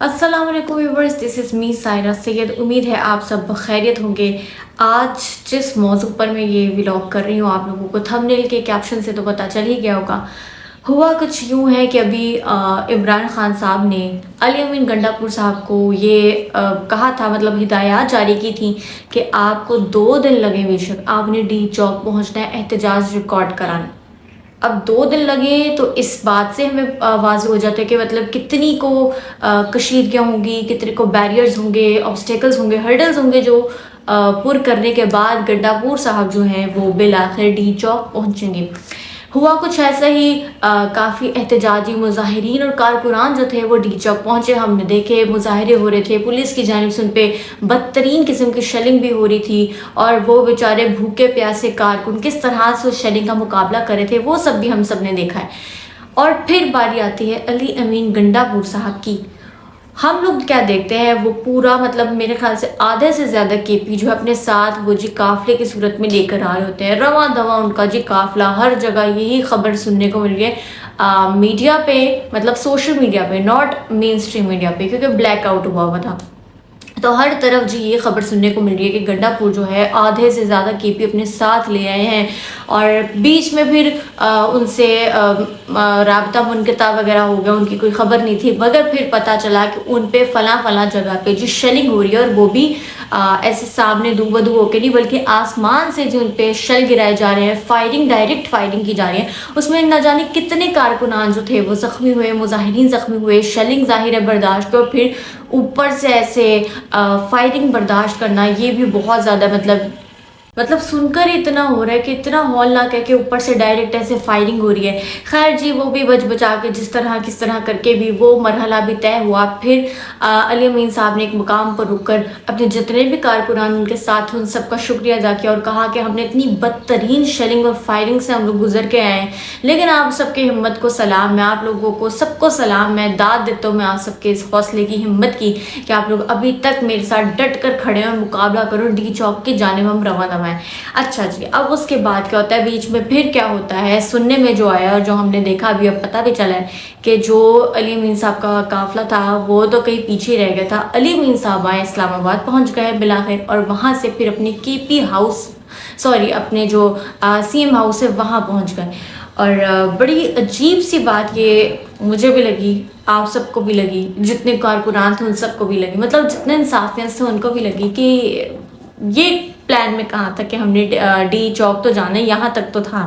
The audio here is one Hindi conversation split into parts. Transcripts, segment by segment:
अस्सलाम वालेकुम viewers, this is me Saira Syed. उम्मीद है आप सब खैरियत होंगे। आज जिस मौजू पर मैं ये व्लॉग कर रही हूँ, आप लोगों को थंबनेल के कैप्शन से तो पता चल ही गया होगा। हुआ कुछ यूँ है कि अभी इमरान खान साहब ने अली अमीन गंडापुर साहब को ये कहा था, मतलब हिदायत जारी की थी कि आपको 2 दिन लगे, बेशक आपने डी चौक पहुँचना है एहतजाज रिकॉर्ड कराना। अब 2 दिन लगे तो इस बात से हमें वाज़ेह हो जाता है कि मतलब कितनी को कशीदगियाँ होंगी, कितने को बैरियर्स होंगे, ऑब्स्टेकल्स होंगे, हर्डल्स होंगे जो पुर करने के बाद गंडापुर साहब जो हैं वो बिल आखिर डी चौक पहुँचेंगे। हुआ कुछ ऐसा ही, काफ़ी एहतजाजी मुजाहिरीन और कारकुनान जो थे वो डी चौक पहुँचे। हमने देखे मुजाहरे हो रहे थे, पुलिस की जानिब से उन पर बदतरीन किस्म की शेलिंग भी हो रही थी और वो बेचारे भूखे प्यासे कारकुन किस तरह से उस शेलिंग का मुकाबला कर रहे थे, वो सब भी हम सब ने देखा है। और फिर बारी आती है अली अमीन गंडापुर साहब की। हम लोग क्या देखते हैं, वो पूरा मतलब मेरे ख्याल से आधे से ज़्यादा केपी जो है अपने साथ वो जी काफ़िले की सूरत में लेकर आ रहे होते हैं। रवां दवा उनका जी काफ़िला, हर जगह यही खबर सुनने को मिल रही है मीडिया पे, मतलब सोशल मीडिया पे, नॉट मेन स्ट्रीम मीडिया पे, क्योंकि ब्लैकआउट हुआ हुआ था। तो हर तरफ जी ये खबर सुनने को मिल रही है कि गंडापुर जो है आधे से ज़्यादा केपी अपने साथ ले आए हैं और बीच में फिर उनसे राबता मुनक़ता वगैरह हो गया, उनकी कोई खबर नहीं थी, मगर फिर पता चला कि उन पे फ़लाँ जगह पे जो शेलिंग हो रही है, और वो भी ऐसे सामने दू बदू होके नहीं बल्कि आसमान से जो उन पे शेल गिराए जा रहे हैं, फायरिंग, डायरेक्ट फायरिंग की जा रही है। उसमें न जाने कितने कारकुनान जो थे वो ज़ख्मी हुए, मुजाहिरीन ज़ख्मी हुए। शेलिंग ज़ाहिर है बर्दाश्त, और फिर ऊपर से ऐसे फायरिंग बर्दाश्त करना, ये भी बहुत ज़्यादा मतलब सुनकर इतना हो रहा है कि इतना हौलनाक है कि ऊपर से डायरेक्ट ऐसे फायरिंग हो रही है। खैर जी, वो भी बच बचा के जिस तरह किस तरह करके भी वो मरहला भी तय हुआ। फिर अली अमीन साहब ने एक मुकाम पर रुककर अपने जितने भी कारकुनान उनके साथ उन सबका शुक्रिया अदा किया और कहा कि हमने इतनी बदतरीन शेलिंग और फायरिंग से हम लोग गुजर के आए हैं, लेकिन आप सबकी हिम्मत को सलाम, मैं आप लोगों को सबको सलाम, मैं दाद देता हूँ मैं आप सबके इस हौसले की, हिम्मत की कि आप लोग अभी तक मेरे साथ डट कर खड़े हैं और मुकाबला करो, डी चौक की जानिब हम रवाना। अच्छा जी, अब उसके बाद क्या होता है, बीच में फिर क्या होता है, सुनने में जो आया और जो हमने देखा, अभी अब पता भी चला है कि जो अली अमीन साहब का काफिला था वो तो कहीं पीछे रह गया था। अली अमीन साहब आए, इस्लामाबाद पहुंच गए बिलाखिर, और वहां से फिर अपने केपी हाउस, सॉरी अपने जो सीएम हाउस है वहां पहुंच गए। और बड़ी अजीब सी बात ये मुझे भी लगी, आप सबको भी लगी, जितने कारकुनान थे उन सबको भी लगी, मतलब जितने इंसाफियत थे उनको भी लगी कि ये प्लान में कहा था कि हमने डी चौक तो जाना है, यहाँ तक तो था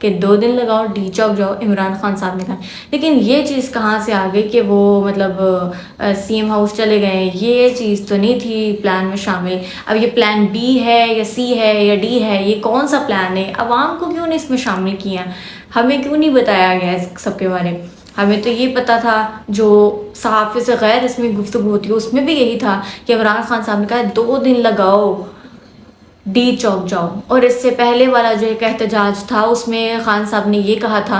कि 2 दिन लगाओ डी चौक जाओ, इमरान खान साहब ने कहा। लेकिन ये चीज़ कहाँ से आ गई कि वो मतलब सीएम हाउस चले गए, ये चीज़ तो नहीं थी प्लान में शामिल। अब ये प्लान बी है या सी है या डी है, ये कौन सा प्लान है, अवाम को क्यों नहीं इसमें शामिल किया, हमें क्यों नहीं बताया गया इस सब के बारे में। हमें तो ये पता था, जो सहाफ़ी से गैर रस्मी गुफ्तगू होती है उसमें भी यही था कि इमरान खान साहब ने कहा 2 दिन लगाओ डी चौक जाओ। और इससे पहले वाला जो एक एहतजाज था उसमें खान साहब ने ये कहा था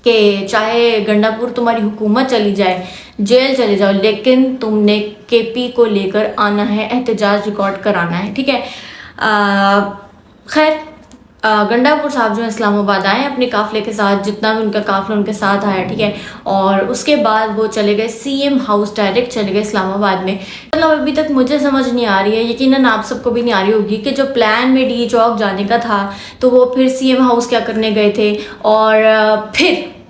कि चाहे गंडापुर तुम्हारी हुकूमत चली जाए, जेल चले जाओ, लेकिन तुमने केपी को लेकर आना है, एहतजाज रिकॉर्ड कराना है, ठीक है। खैर गंडापुर साहब जो है इस्लामाबाद आए अपने काफ़िले के साथ, जितना भी उनका काफ़िला उनके साथ आया, ठीक है। और उसके बाद वो चले गए सीएम हाउस, डायरेक्ट चले गए इस्लामाबाद में। मतलब अभी तक मुझे समझ नहीं आ रही है, यकीनन आप सबको भी नहीं आ रही होगी कि जो प्लान में डी चौक जाने का था तो वो फिर सीएम हाउस क्या करने गए थे। और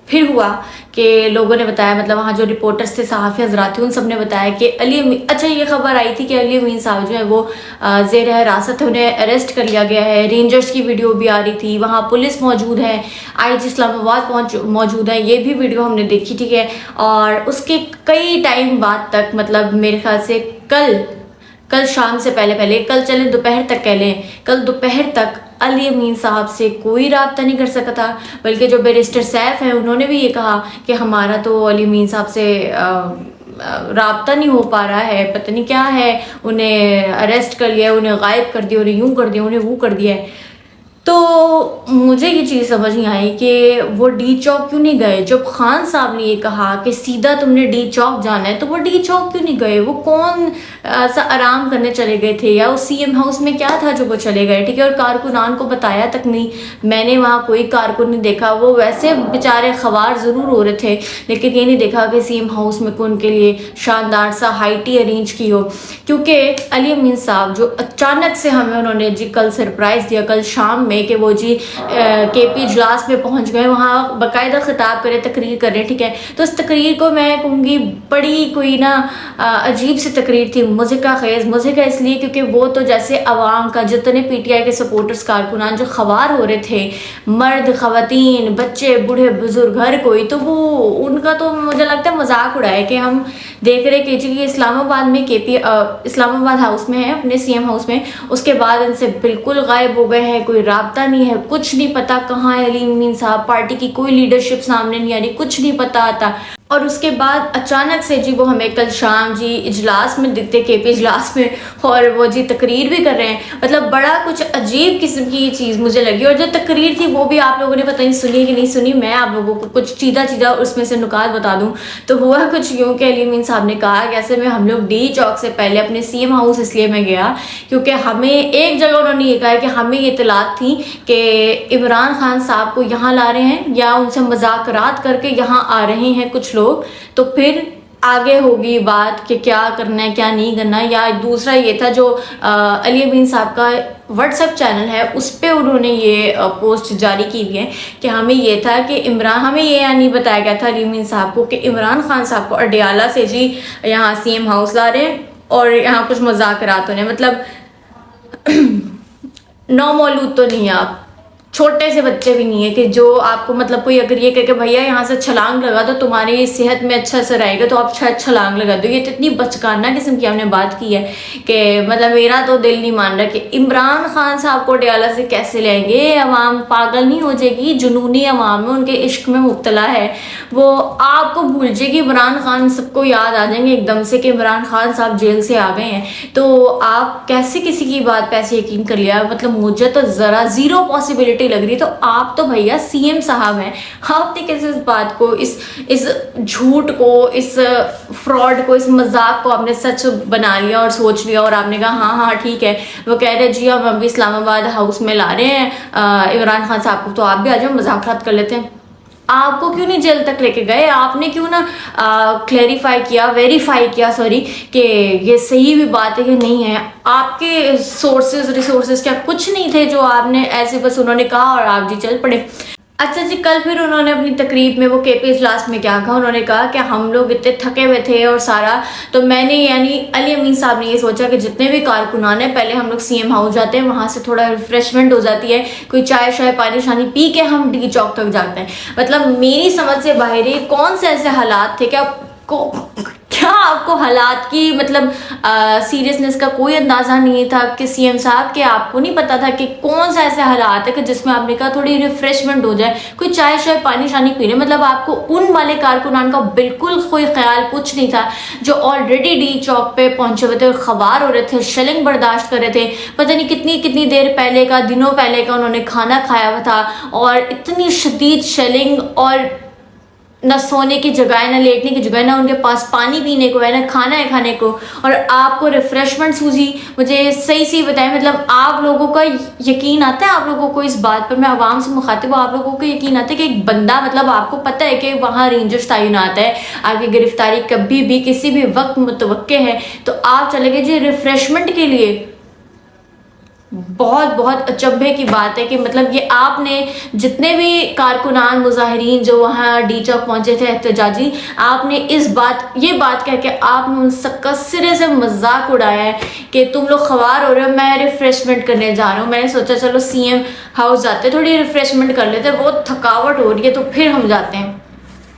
फिर हुआ कि लोगों ने बताया, मतलब वहाँ जो रिपोर्टर्स थे, सहाफ़ी हज़रात थे, उन सब ने बताया कि अली अमीन, अच्छा ये खबर आई थी कि अली अमीन साहब जो है वो ज़ेर हिरासत है, उन्हें अरेस्ट कर लिया गया है। रेंजर्स की वीडियो भी आ रही थी, वहाँ पुलिस मौजूद है, आईजी इस्लामाबाद मौजूद है, ये भी वीडियो हमने देखी, ठीक है। और उसके कई टाइम बाद तक, मतलब मेरे ख्याल से कल शाम से पहले कल चलें दोपहर तक कह लें, कल दोपहर तक अली अमीन साहब से कोई राब्ता नहीं कर सका था। बल्कि जो बैरिस्टर सैफ है उन्होंने भी ये कहा कि हमारा तो अली अमीन साहब से राब्ता नहीं हो पा रहा है, पता नहीं क्या है, उन्हें अरेस्ट कर लिया, उन्हें गायब कर दिया, उन्हें यूं कर दिया, उन्हें वो कर दिया है। तो मुझे ये चीज़ समझ नहीं आई कि वो डी चौक क्यों नहीं गए। जब खान साहब ने ये कहा कि सीधा तुमने डी चौक जाना है, तो वो डी चौक क्यों नहीं गए? वो कौन सा आराम करने चले गए थे, या उस सीएम हाउस में क्या था जो वो चले गए? ठीक है, और कारकुनान को बताया तक नहीं, मैंने वहाँ कोई कारकुन नहीं देखा। वो वैसे बेचारे खवार ज़रूर हो रहे थे, लेकिन ये नहीं देखा कि सीएम हाउस में कोई उनके लिए शानदार सा हाई टी अरेंज की हो। क्योंकि अली अमीन साहब जो अचानक से हमें उन्होंने जी कल सरप्राइज़ दिया, कल शाम में, कि वो जी केपी इजलास में पहुंच गए, वहाँ बाकायदा खिताब करे, तकरीर कर रहे। ठीक है, तो उस तकरीर को मैं कहूँगी बड़ी कोई ना अजीब सी तकरीर थी, मुज़िका खेज़। मुज़िका इसलिए क्योंकि वो तो जैसे अवाम का जितने पीटीआई के सपोर्टर्स कारकुनान जो खवार हो रहे थे, मर्द ख़वातीन बच्चे बूढ़े बुजुर्ग हर कोई, तो वो उनका तो मुझे लगता है मजाक उड़ाए कि हम देख रहे कि जी इस्लामाबाद में केपी इस्लामाबाद हाउस में है, अपने सीएम हाउस में, उसके बाद इनसे बिल्कुल गायब हो गए हैं, कोई राब्ता नहीं है, कुछ नहीं पता कहाँ है अली अमीन साहब, पार्टी की कोई लीडरशिप सामने नहीं आ रही, कुछ नहीं पता आता। और उसके बाद अचानक से जी वो हमें कल शाम जी इजलास में दिखते, केपी इजलास में, और वो जी तकरीर भी कर रहे हैं। मतलब बड़ा कुछ अजीब किस्म की ये चीज़ मुझे लगी। और जो तकरीर थी वो भी आप लोगों ने पता नहीं सुनी कि नहीं सुनी, मैं आप लोगों को कुछ चीज़ा उसमें से नुकात बता दूं। तो हुआ कुछ यूँ कि अली अमीन साहब ने कहा कि ऐसे में हम लोग डी चौक से पहले अपने सीएम हाउस इसलिए मैं गया क्योंकि हमें एक जगह उन्होंने ये कहा कि हमें ये इतलात थी कि इमरान खान साहब को यहाँ ला रहे हैं या उनसे मज़ाकरात करके यहाँ आ रहे हैं कुछ लोग, तो फिर आगे होगी बात कि क्या करना है क्या नहीं करना। या दूसरा ये था जो अली अमीन साहब का व्हाट्सएप चैनल है उस पर उन्होंने ये पोस्ट जारी की हुई है कि हमें ये था कि हमें ये नहीं बताया गया था अली अमीन साहब को कि इमरान खान साहब को अडियाला से जी यहाँ सीएम हाउस ला रहे हैं और यहाँ कुछ मज़ाकरात होने। मतलब नौ मौलूद तो नहीं है आप, छोटे से बच्चे भी नहीं है कि जो आपको मतलब कोई अगर ये कहे कि भैया यहाँ से छलांग लगा तो तुम्हारी सेहत में अच्छा असर आएगा तो आप शायद छलांग लगा दो। ये तो इतनी बचकाना किस्म की हमने बात की है कि मतलब मेरा तो दिल नहीं मान रहा कि इमरान खान साहब को डयाला से कैसे लेंगे। अवाम पागल नहीं हो जाएगी, जुनूनी अवाम में उनके इश्क में मुब्तला है, वो आपको भूल जाएगी। इमरान खान सबको याद आ जाएंगे एकदम से कि इमरान खान साहब जेल से आ गए हैं, तो आप कैसे किसी की बात पे ऐसे यकीन कर लिया। मतलब मुझे तो ज़रा ज़ीरो पॉसिबिलिटी लग रही। तो आप तो भैया सीएम साहब हैं, आपने कैसे इस बात को, इस झूठ को, इस फ्रॉड को, इस मजाक को आपने सच बना लिया और सोच लिया और आपने कहा हाँ हाँ ठीक है। वो कह रहे जी हम अभी इस्लामाबाद हाउस में ला रहे हैं इमरान खान साहब को, तो आप भी आ जाओ मुज़ाकरात कर लेते हैं। आपको क्यों नहीं जेल तक लेके गए? आपने क्यों ना क्लैरिफाई किया, वेरीफाई किया सॉरी, कि ये सही भी बात है कि नहीं है? आपके सोर्सेज रिसोर्सेज क्या कुछ नहीं थे जो आपने ऐसे बस उन्होंने कहा और आप जी चल पड़े? अच्छा जी, कल फिर उन्होंने अपनी तकरीब में वो केपी इजलास में क्या कहा, उन्होंने कहा कि हम लोग इतने थके हुए थे और सारा, तो मैंने यानी अली अमीन साहब ने ये सोचा कि जितने भी कारकुनान हैं पहले हम लोग सीएम हाउस जाते हैं, वहाँ से थोड़ा रिफ्रेशमेंट हो जाती है, कोई चाय शाय पानी शानी पी के हम डी चौक तक जाते हैं। मतलब मेरी समझ से बाहर ही कौन से ऐसे हालात थे क्या आपको हालात की मतलब सीरियसनेस का कोई अंदाज़ा नहीं था कि सीएम साहब के आपको नहीं पता था कि कौन सा ऐसे हालात है कि जिसमें आपने कहा थोड़ी रिफ्रेशमेंट हो जाए, कोई चाय शाय पानी शानी पीने। मतलब आपको उन वाले कारकुनान का बिल्कुल कोई ख्याल कुछ नहीं था जो ऑलरेडी डी चौक पे पहुंचे हुए थे, खबार हो रहे थे, शेलिंग बर्दाश्त कर रहे थे। पता नहीं कितनी देर पहले का, दिनों पहले का उन्होंने खाना खाया हुआ था और इतनी शदीद शेलिंग, और ना सोने की जगह, ना लेटने की जगह, ना उनके पास पानी पीने को है, ना खाना है खाने को, और आपको रिफ्रेशमेंट सूझी। मुझे सही बताएं, मतलब आप लोगों का यकीन आता है, आप लोगों को इस बात पर, मैं आवाम से मुखातिब हूँ, आप लोगों को यकीन आता है कि एक बंदा, मतलब आपको पता है कि वहाँ रेंजर्स तैनात है, आपकी गिरफ्तारी कभी भी किसी भी वक्त मुतवक्के है, तो आप चले गए जी रिफ्रेशमेंट के लिए। बहुत अचंभे की बात है कि मतलब ये आपने जितने भी कारकुनान मुजाहिरीन जो वहाँ डी चौक पहुंचे थे एहतजाजी, आपने ये बात कह के आपने उन सबका सिरे से मजाक उड़ाया है कि तुम लोग खवार हो रहे हो, मैं रिफ्रेशमेंट करने जा रहा हूँ। मैंने सोचा चलो सीएम हाउस जाते, थोड़ी रिफ्रेशमेंट कर लेते, बहुत थकावट हो रही है तो फिर हम जाते हैं।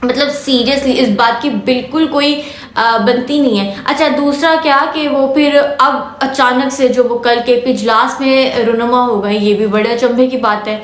मतलब सीरियसली इस बात की बिल्कुल कोई बनती नहीं है। अच्छा, दूसरा क्या कि वो फिर अब अचानक से जो वो कल के इजलास में रुनुमा हो गए, ये भी बड़े अचंभे की बात है।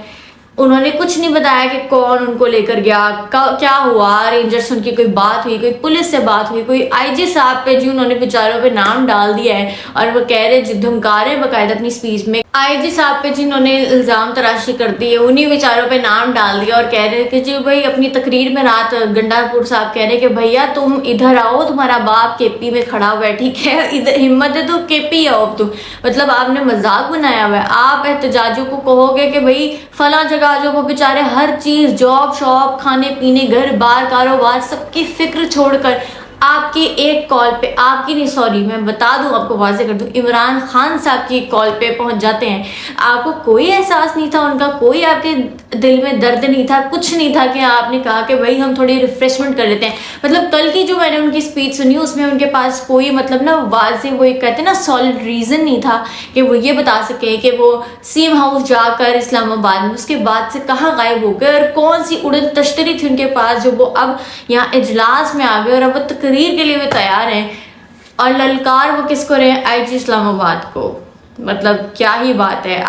उन्होंने कुछ नहीं बताया कि कौन उनको लेकर गया, क्या हुआ, रेंजर्स उनकी कोई बात हुई, कोई पुलिस से बात हुई, कोई आईजी साहब पे जी उन्होंने बेचारों पे नाम डाल दिया है और वो कह रहे धमका रहे हैं बाकायदा अपनी स्पीच में आईजी साहब पे जिन्होंने इल्ज़ाम तराशी कर दी है, उन्हीं बेचारों पे नाम डाल दिया और कह रहे कि जी भाई, अपनी तकरीर में रात गंडापुर साहब कह रहे कि भैया तुम इधर आओ, तुम्हारा बाप केपी में खड़ा हुआ है, ठीक है, इधर हिम्मत है तो केपी आओ तुम। मतलब आपने मजाक बनाया हुआ है। आप एहतजाजों को कहोगे कि भाई फला जगह आ जाओ, वो बेचारे हर चीज़, जॉब शॉप, खाने पीने, घर बार, कारोबार, सबकी फिक्र छोड़कर आपकी एक कॉल पे, आपकी नहीं सॉरी मैं बता दूं, आपको वाजे कर दूं, इमरान खान साहब की कॉल पे पहुंच जाते हैं। आपको कोई एहसास नहीं था उनका, कोई आपके दिल में दर्द नहीं था, कुछ नहीं था कि आपने कहा कि भाई हम थोड़ी रिफ्रेशमेंट कर लेते हैं। मतलब कल की जो मैंने उनकी स्पीच सुनी, उसमें उनके पास कोई मतलब ना वाजे, वो एक कहते हैं ना सॉलिड रीज़न नहीं था कि वो ये बता सके कि वो सीएम हाउस जाकर इस्लामाबाद में उसके बाद से कहाँ गायब हो गए और कौन सी उड़न तश्तरी थी उनके पास जो वो अब यहाँ इजलास में आ गए और अब वो तकरीर के लिए भी तैयार हैं। और ललकार वो किसको रहे हैं? आईजी इस्लामाबाद को। मतलब क्या ही बात है।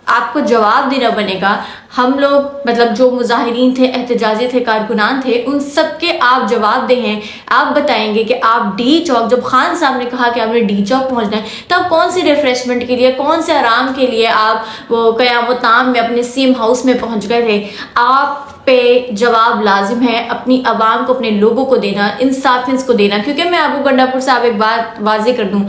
आपको जवाब देना बनेगा। हम लोग मतलब जो मुजाहिरीन थे, एहतजाजी थे, कारकुनान थे, उन सब के आप जवाब दे हैं। आप बताएंगे कि आप डी चौक, जब खान साहब ने कहा कि आपने डी चौक पहुंचना है, तब कौन सी रिफ्रेशमेंट के लिए, कौन से आराम के लिए आप वो क़याम-ओ-ताम में अपने सीएम हाउस में पहुंच गए थे? आप पे जवाब लाजिम है अपनी आवाम को, अपने लोगों को देना, इंसाफियंस को देना। क्योंकि मैं आपको गंडापुर साहब एक बात वाजे कर दूं,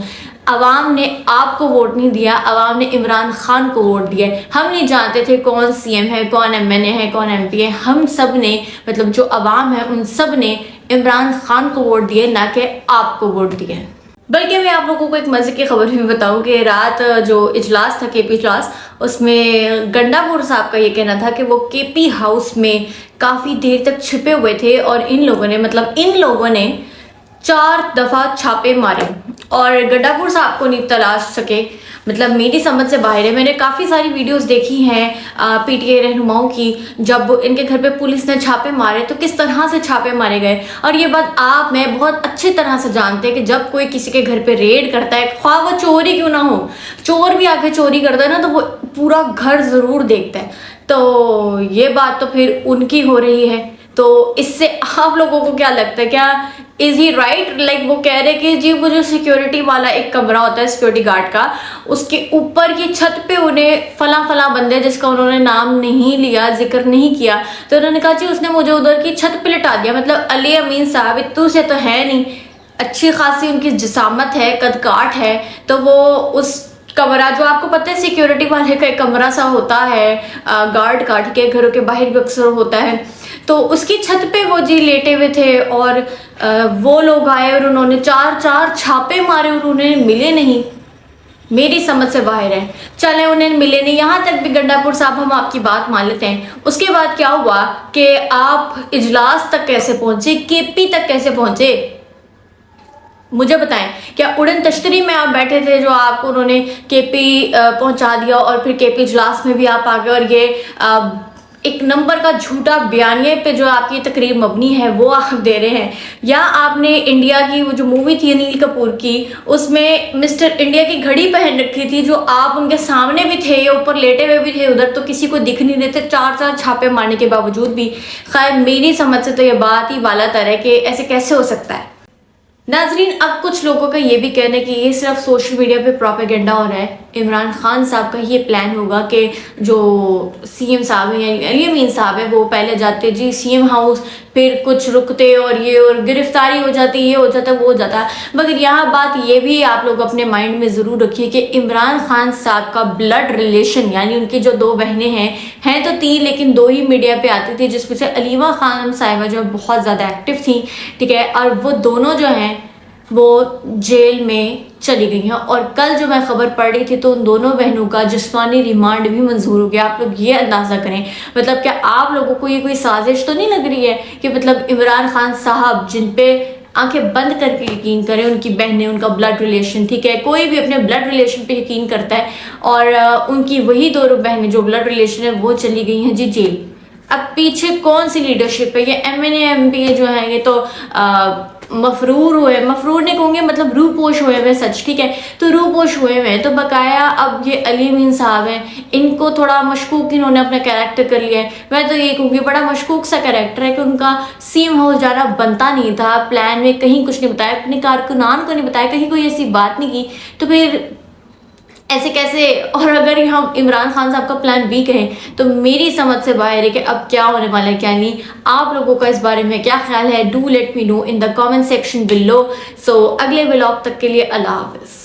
अवाम ने आपको वोट नहीं दिया, अवाम ने इमरान खान को वोट दिया है। हम नहीं जानते थे कौन सीएम है, कौन एमएनए है, कौन एमपी है। हम सब ने, मतलब जो अवाम है उन सब ने इमरान खान को वोट दिए, ना कि आपको वोट दिए। बल्कि मैं आप लोगों को एक मज़े की खबर भी बताऊं कि रात जो इजलास था, केपी इजलास, उसमें गंडापुर साहब का ये कहना था कि वो केपी हाउस में काफ़ी देर तक छिपे हुए थे और इन लोगों ने 4 दफ़ा छापे मारे और गंडापुर साहब को नहीं तलाश सके। मतलब मेरी समझ से बाहर है। मैंने काफ़ी सारी वीडियोस देखी हैं पीटीआई रहनुमाओं की, जब इनके घर पे पुलिस ने छापे मारे तो किस तरह से छापे मारे गए। और ये बात आप मैं बहुत अच्छी तरह से जानते हैं कि जब कोई किसी के घर पे रेड करता है, ख्वाह वो चोरी क्यों ना हो, चोर भी आके चोरी करता है ना, तो वो पूरा घर ज़रूर देखता है। तो ये बात तो फिर उनकी हो रही है। तो इससे आप लोगों को क्या लगता है, क्या इज ही राइट? लाइक वो कह रहे कि जी वो जो सिक्योरिटी वाला एक कमरा होता है सिक्योरिटी गार्ड का, उसके ऊपर की छत पे उन्हें फला बंदे, जिसका उन्होंने नाम नहीं लिया, जिक्र नहीं किया, तो उन्होंने कहा जी उसने मुझे उधर की छत पे लिटा दिया। मतलब अली अमीन साहब इतू से तो है नहीं, अच्छी खासी उनकी जिसामत है, कदकाठ है, तो वो उस कमरा, जो आपको पता है सिक्योरिटी वाले का एक कमरा सा होता है गार्ड का, ठीक है, घरों के बाहर भी अक्सर होता है, तो उसकी छत पे वो जी लेटे हुए थे और वो लोग आए और उन्होंने 4 छापे मारे और उन्हें मिले नहीं। मेरी समझ से बाहर है। चले उन्हें मिले नहीं, यहाँ तक भी गंडापुर साहब हम आपकी बात मान लेते हैं। उसके बाद क्या हुआ कि आप इजलास तक कैसे पहुंचे, केपी तक कैसे पहुंचे, मुझे बताएं। क्या उड़न तश्तरी में आप बैठे थे जो आपको उन्होंने केपी पहुंचा दिया और फिर केपी इजलास में भी आप आ गए और ये एक नंबर का झूठा बयानिए पे जो आपकी तकरीर मबनी है वो आप दे रहे हैं? या आपने इंडिया की वो जो मूवी थी अनिल कपूर की, उसमें मिस्टर इंडिया की घड़ी पहन रखी थी, जो आप उनके सामने भी थे, ऊपर लेटे हुए भी थे, उधर तो किसी को दिख नहीं देते 4 छापे मारने के बावजूद भी। खैर मेरी समझ से तो ये बात ही वाला तर है कि ऐसे कैसे हो सकता है। नाजरीन, अब कुछ लोगों का ये भी कहना है कि ये सिर्फ सोशल मीडिया पे प्रोपेगेंडा हो रहा है। इमरान खान साहब का ये प्लान होगा कि जो सीएम साहब हैं यानी अली अमीन साहब हैं, वो पहले जाते जी सीएम हाउस, फिर कुछ रुकते और ये और गिरफ्तारी हो जाती, ये हो जाता, वो हो जाता। मगर यहाँ बात ये भी आप लोग अपने माइंड में ज़रूर रखिए कि इमरान खान साहब का ब्लड रिलेशन, यानी उनकी जो 2 बहनें हैं तो 3, लेकिन 2 ही मीडिया पे आती थी, जिसमें से अलीमा खान साहिबा जो बहुत ज़्यादा एक्टिव थी, ठीक है, और वो दोनों जो हैं वो जेल में चली गई हैं। और कल जो मैं खबर पढ़ रही थी तो उन दोनों बहनों का जिस्मानी रिमांड भी मंजूर हो गया। आप लोग ये अंदाज़ा करें, मतलब क्या आप लोगों को ये कोई साजिश तो नहीं लग रही है कि मतलब इमरान खान साहब, जिन पे आंखें बंद करके यकीन करें, उनकी बहनें, उनका ब्लड रिलेशन, ठीक है, कोई भी अपने ब्लड रिलेशन पे यकीन करता है, और उनकी वही 2 बहनें जो ब्लड रिलेशन है वो चली गई हैं जी जेल। अब पीछे कौन सी लीडरशिप है? ये एमएनए एमपी जो है ये तो मफरूर हुए, मफरूर नहीं कहूँगे, मतलब रूपोश हुए हुए, सच, ठीक है, तो रूपोश हुए हुए हैं। तो बकाया अब ये अली अमीन साहब हैं, इनको थोड़ा मशकूक इन्होंने अपना कैरेक्टर कर लिया है। मैं तो ये कहूँगी बड़ा मशकूक सा कैरेक्टर है कि उनका सीएम हाउस जाना बनता नहीं था, प्लान में कहीं कुछ नहीं बताया, अपने कारकुनान को नहीं बताया, कहीं कोई ऐसी बात नहीं की, तो फिर ऐसे कैसे? और अगर ये हम इमरान खान साहब का प्लान बी कहें तो मेरी समझ से बाहर है कि अब क्या होने वाला है क्या नहीं। आप लोगों का इस बारे में क्या ख्याल है? Do let me know in the comment section below. So अगले व्लॉग तक के लिए अल्लाह हाफिज़।